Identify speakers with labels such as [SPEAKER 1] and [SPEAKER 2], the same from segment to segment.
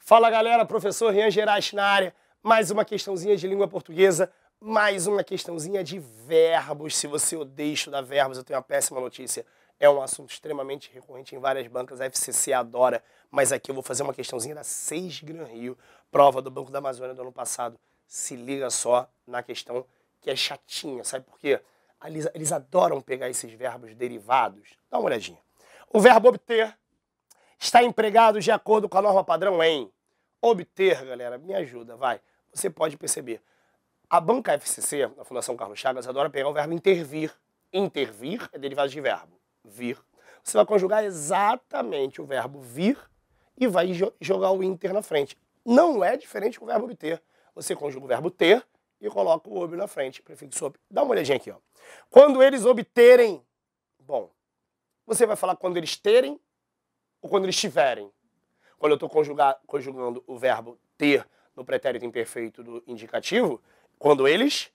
[SPEAKER 1] Fala galera, professor Rian Gerais na área, mais uma questãozinha de língua portuguesa, mais uma questãozinha de verbos. Se você odeia estudar verbos, eu tenho uma péssima notícia. É um assunto extremamente recorrente em várias bancas, a FCC adora, mas aqui eu vou fazer uma questãozinha da 6 Gran Rio, prova do Banco da Amazônia do ano passado. Se liga só na questão que é chatinha, sabe por quê? Eles adoram pegar esses verbos derivados. Dá uma olhadinha. O verbo obter está empregado de acordo com a norma padrão em obter, galera, me ajuda, vai. Você pode perceber. A banca FCC, a Fundação Carlos Chagas, adora pegar o verbo intervir. Intervir é derivado de verbo vir. Você vai conjugar exatamente o verbo vir e vai jogar o inter na frente. Não é diferente com o verbo obter. Você conjuga o verbo ter e coloca o ob na frente, prefixo ob. Dá uma olhadinha aqui, ó. Quando eles obterem, bom, você vai falar quando eles terem ou quando eles tiverem. Quando eu estou conjugando o verbo ter no pretérito imperfeito do indicativo, quando eles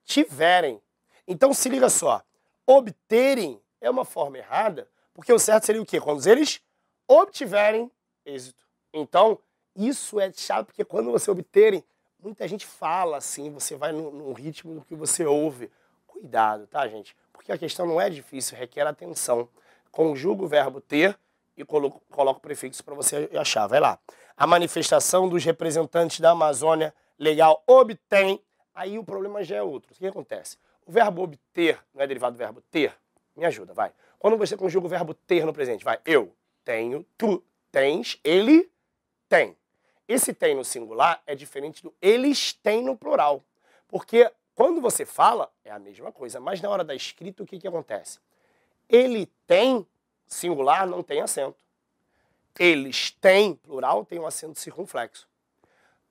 [SPEAKER 1] tiverem. Então se liga só, obterem é uma forma errada, porque o certo seria o quê? Quando eles obtiverem êxito. Então, isso é chato, porque quando você obterem, muita gente fala assim, você vai no ritmo do que você ouve. Cuidado, tá, gente? Porque a questão não é difícil, requer atenção. Conjuga o verbo ter e coloca o prefixo para você achar. Vai lá. A manifestação dos representantes da Amazônia Legal obtém. Aí o problema já é outro. O que acontece? O verbo obter não é derivado do verbo ter? Me ajuda, vai. Quando você conjuga o verbo ter no presente, vai. Eu tenho, tu tens, ele tem. Esse tem no singular é diferente do eles têm no plural. Porque quando você fala, é a mesma coisa. Mas na hora da escrita, o que acontece? Ele tem, singular, não tem acento. Eles têm, plural, tem um acento circunflexo.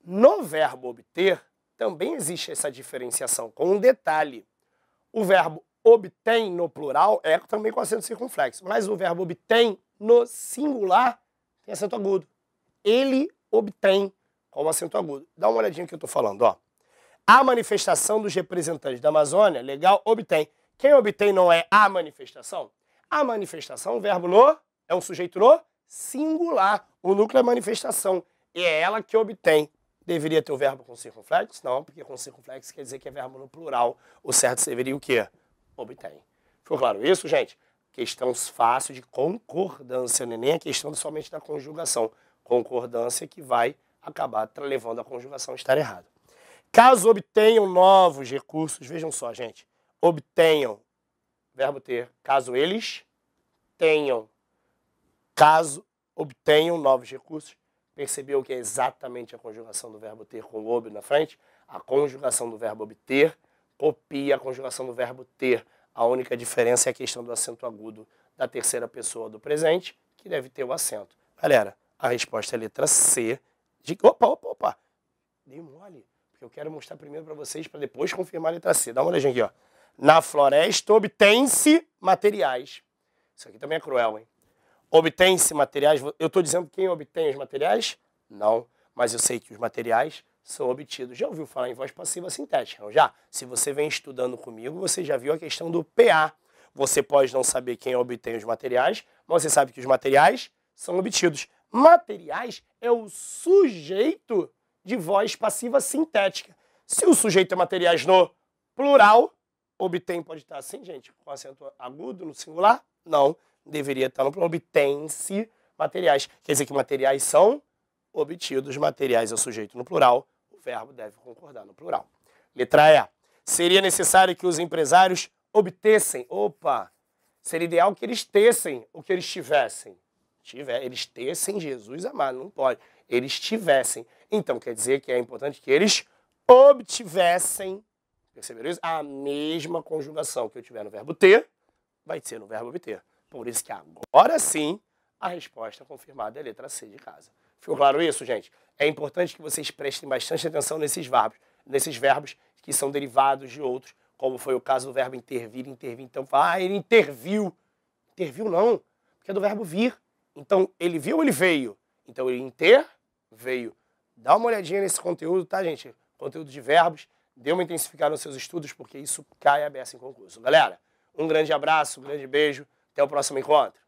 [SPEAKER 1] No verbo obter, também existe essa diferenciação, com um detalhe. O verbo obtém no plural é também com acento circunflexo, mas o verbo obtém no singular tem acento agudo. Ele obtém com acento agudo. Dá uma olhadinha no que eu estou falando, ó. A manifestação dos representantes da Amazônia, legal, obtém. Quem obtém não é a manifestação? A manifestação, o verbo no, é um sujeito no singular. O núcleo é manifestação. E é ela que obtém. Deveria ter o verbo com circunflexo? Não, porque com circunflexo quer dizer que é verbo no plural. O certo seria o quê? Obtém. Ficou claro isso, gente? Questão fácil de concordância, não é nem a questão somente da conjugação. Concordância que vai acabar levando a conjugação a estar errada. Caso obtenham novos recursos, vejam só, gente. Obtenham, verbo ter, caso eles tenham. Caso obtenham novos recursos, percebeu que é exatamente a conjugação do verbo ter com o ob na frente? A conjugação do verbo obter copia a conjugação do verbo ter. A única diferença é a questão do acento agudo da terceira pessoa do presente, que deve ter o acento. Galera, a resposta é a letra C. Opa! Dei mole, porque eu quero mostrar primeiro para vocês, para depois confirmar a letra C. Dá uma olhadinha aqui, ó. Na floresta obtém-se materiais. Isso aqui também é cruel, hein? Obtém-se materiais. Eu estou dizendo quem obtém os materiais? Não, mas eu sei que os materiais são obtidos. Já ouviu falar em voz passiva sintética, não já? Se você vem estudando comigo, você já viu a questão do PA. Você pode não saber quem obtém os materiais, mas você sabe que os materiais são obtidos. Materiais é o sujeito de voz passiva sintética. Se o sujeito é materiais no plural, obtém pode estar assim, gente, com acento agudo no singular? Não, deveria estar no plural. Obtém-se materiais. Quer dizer que materiais são obtidos, materiais é o sujeito no plural, o verbo deve concordar no plural. Letra E. Seria necessário que os empresários obtessem, seria ideal que eles tessem o que eles tivessem. Eles tessem Jesus amado, não pode. Eles tivessem. Então quer dizer que é importante que eles obtivessem, perceberam isso? A mesma conjugação que eu tiver no verbo ter, vai ser no verbo obter. Por isso que agora sim, a resposta confirmada é a letra C de casa. Ficou claro isso, gente? É importante que vocês prestem bastante atenção nesses verbos que são derivados de outros, como foi o caso do verbo intervir. Então, ele interviu. Interviu não, porque é do verbo vir. Então, ele viu ou ele veio? Então, ele interveio. Dá uma olhadinha nesse conteúdo, tá, gente? Conteúdo de verbos. Dê uma intensificada nos seus estudos, porque isso cai a beça em concurso. Galera, um grande abraço, um grande beijo. Até o próximo encontro.